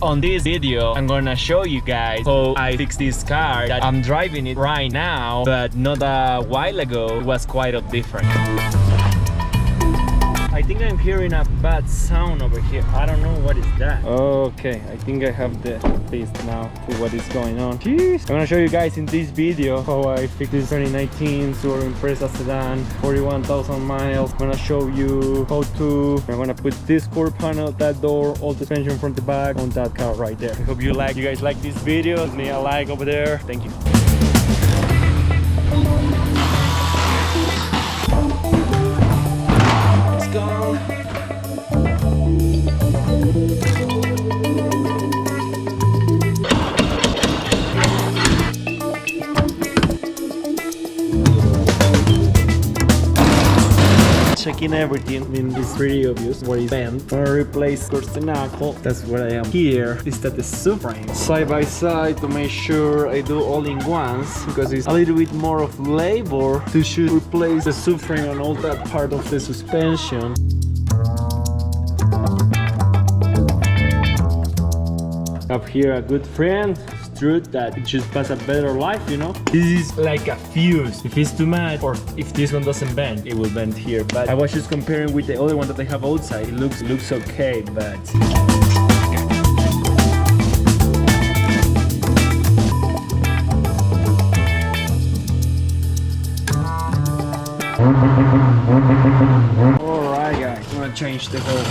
On this video, I'm gonna show you guys how I fix this car that I'm driving it right now, but not a while ago, it was quite different. I think I'm hearing a bad sound over here. I don't know what is that. Okay, I think I have the taste now to what is going on. Jeez. I'm gonna show you guys in this video how I fixed this 2019 Subaru Impreza sedan, 41,000 miles. I'm gonna show you how to. I'm gonna put this core panel, that door, all the suspension from the back on that car right there. I hope you guys like this video. Give me a like over there. Thank you. Checking everything in this pretty obvious what is bent. I'm gonna replace the knuckle. That's what I am here. Is that the subframe side by side to make sure I do all in once, because it's a little bit more of labor to should replace the subframe and all that part of the suspension. Up here a good friend truth that it should pass a better life, you know. This is like a fuse. If it's too mad, or if this one doesn't bend, it will bend here. But I was just comparing with the other one that I have outside. It looks okay, but alright guys, I'm gonna change the whole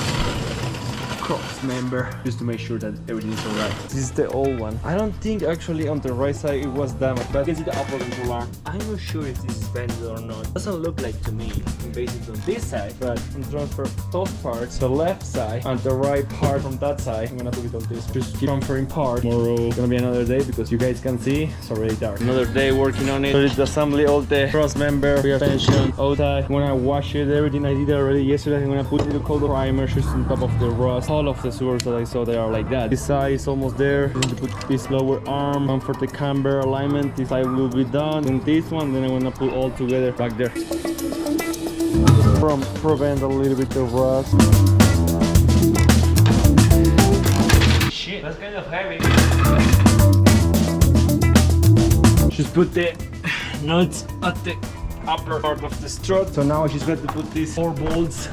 cross member just to make sure that everything is alright. This is the old one. I don't think actually on the right side it was damaged, but you can see the upper controller. I'm not sure if this is bended or not. It doesn't look like to me. Basically on this side, but I'm transfer those parts, the left side and the right part from that side. I'm gonna put it on this. Just keep transferring part. Tomorrow gonna be another day because you guys can see it's already dark. Another day working on it. So it's the assembly, all the cross member, rear suspension, outside. I'm gonna wash it. Everything I did already yesterday. I'm gonna put little cold primer just on top of the rust. All of the Subarus that I saw, they are like that. This side is almost there. I'm going to put this lower arm, one for the camber alignment. This side will be done. And this one, then I'm gonna put all together back there. Prevent a little bit of rust. Shit, that's kind of heavy. Just put the nuts at the upper part of the strut. So now I just got to put these 4 bolts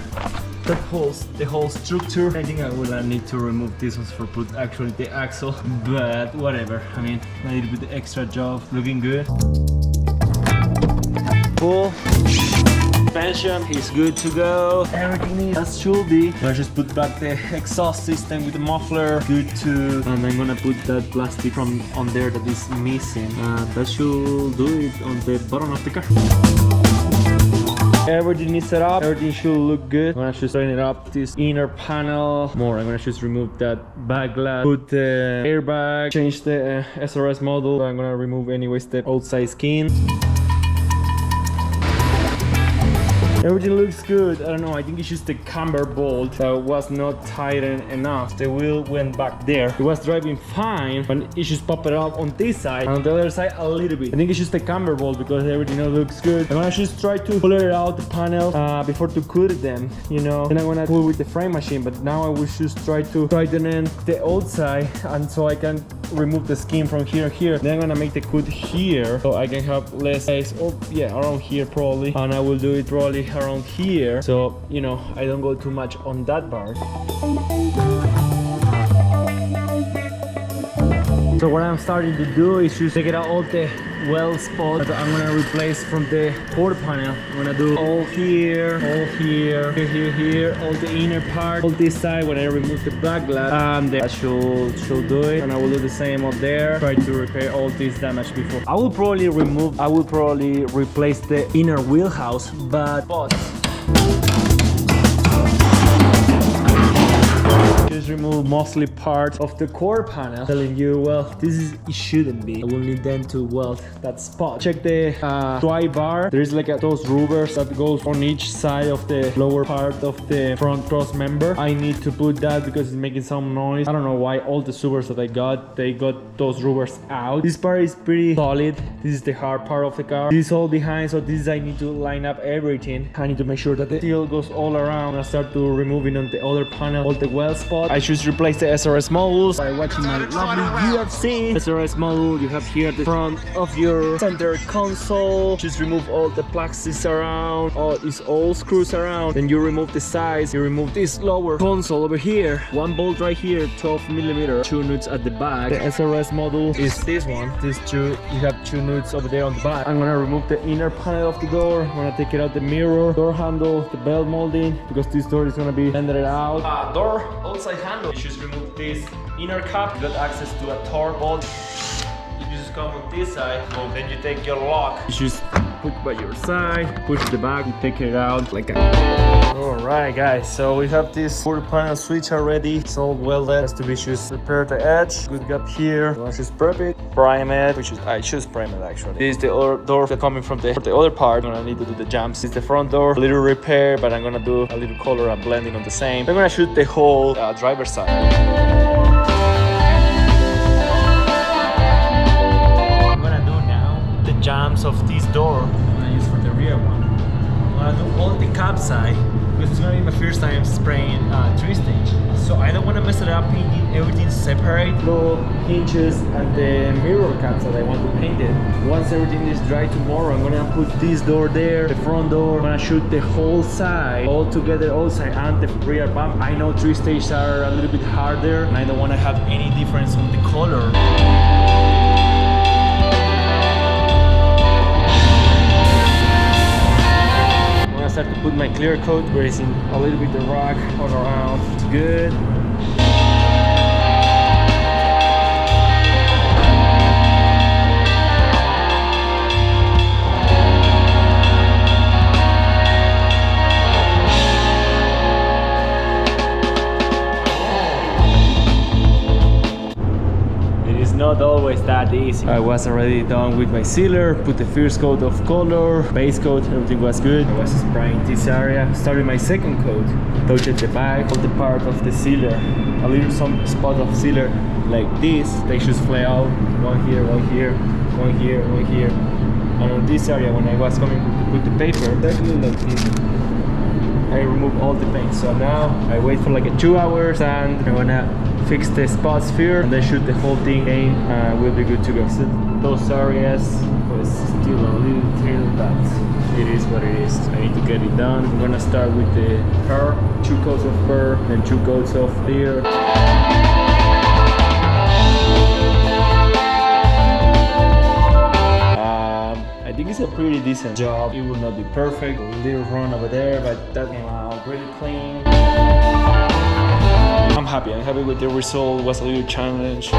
that holds the whole structure. I think I will need to remove these ones for put actually the axle, but whatever. I mean, I need to put the extra job. Looking good. Full suspension is good to go. Everything is as should be. I just put back the exhaust system with the muffler. Good too. And I'm gonna put that plastic from on there that is missing. That should do it on the bottom of the car. Everything is set up, everything should look good. I'm gonna just straighten it up, this inner panel more. I'm gonna just remove that back glass, put the airbag, change the SRS model. I'm gonna remove anyways the outside skin. Everything looks good. I don't know, I think it's just the camber bolt that was not tightened enough. The wheel went back there. It was driving fine, but it just popped up on this side and on the other side a little bit. I think it's just the camber bolt because everything else looks good. I'm gonna just try to pull it out the panel before to cut them, you know. Then I'm gonna pull with the frame machine, but now I will just try to tighten the outside and so I can remove the skin from here. Then I'm gonna make the cut here so I can have less space. Oh yeah, around here probably, and I will do it probably around here, so you know I don't go too much on that part. So what I'm starting to do is just take it out all the weld spots that I'm gonna replace from the quarter panel. I'm gonna do all here, here, all the inner part, all this side when I remove the black glass, and that should do it. And I will do the same up there. Try to repair all this damage before. I will probably replace the inner wheelhouse, but just remove mostly parts of the core panel. Telling you, well, it shouldn't be. I will need then to weld that spot. Check the dry bar. There is like those rubbers that goes on each side of the lower part of the front cross member. I need to put that because it's making some noise. I don't know why all the Subars that I got, they got those rubbers out. This part is pretty solid. This is the hard part of the car. This is all behind, so this I need to line up everything. I need to make sure that the steel goes all around. I start to removing on the other panel all the weld spots. I just replaced the SRS models by watching my lovely UFC SRS model. You have here the front of your center console. Just remove all the plastics around, all these old screws around. Then you remove the sides. You remove this lower console over here. One bolt right here, 12mm. 2 nuts at the back. The SRS model is this one. These two, you have 2 nuts over there on the back. I'm gonna remove the inner panel of the door. I'm gonna take it out the mirror, door handle, the belt molding, because this door is gonna be bended out. Door outside handle. You just remove this inner cap. You got access to a Torque bolt. You just come on this side. Well, then you take your lock. You just put by your side, push the back, you take it out like that. Alright guys, so we have this 4-panel switch already. It's all welded. Has to be just prepare the edge. Good gap here. You want to just prep it, prime it, which is I choose prime it actually. This is the other door that's coming from the other part. I'm gonna need to do the jumps. This is the front door, a little repair, but I'm gonna do a little color and blending on the same. I'm gonna shoot the whole driver's side. Jams of this door I'm gonna use for the rear one. I'm gonna do all the cab side because it's gonna be my first time spraying 3-stage. So I don't want to mess it up painting everything separate. Little hinges and the mirror caps that I want to paint it. Once everything is dry tomorrow, I'm gonna put this door there, the front door. I'm gonna shoot the whole side all together, outside and the rear bump. I know 3-stages are a little bit harder and I don't want to have any difference on the color. Start to put my clear coat, grazing a little bit the rock all around. It's good. Not always that easy. I was already done with my sealer, put the first coat of color, base coat, everything was good. I was spraying this area, started my second coat, touched the back, all the part of the sealer, a little some spot of sealer like this. They just fly out, one here, one here, one here, one here. And on this area, when I was coming to put the paper, definitely like this, I remove all the paint. So now I wait for like 2 hours and I'm gonna fix the spots here and then shoot the whole thing in and we'll be good to go. So those areas was still a little tail, but it is what it is. I need to get it done. I'm gonna start with the car, 2 coats of fur and 2 coats of clear. I think it's a pretty decent job. It will not be perfect. A little run over there, but that came out really clean. I'm happy with the result. It was a little challenge.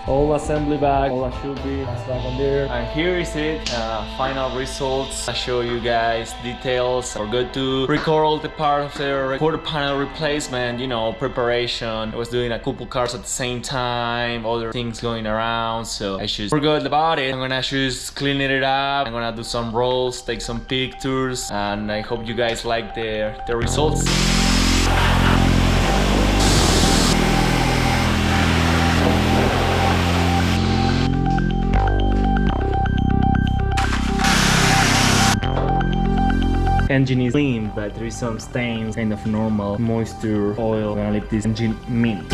All assembly back, all that should be, that's back on there. And here is it, final results. I show you guys details. Forgot to record all the part of the quarter panel replacement, you know, preparation. I was doing a couple cars at the same time, other things going around, so I just forgot about it. I'm gonna just clean it up. I'm gonna do some rolls, take some pictures, and I hope you guys like the results. Engine is clean, but there is some stains, kind of normal moisture, oil. I'm gonna leave this engine mint.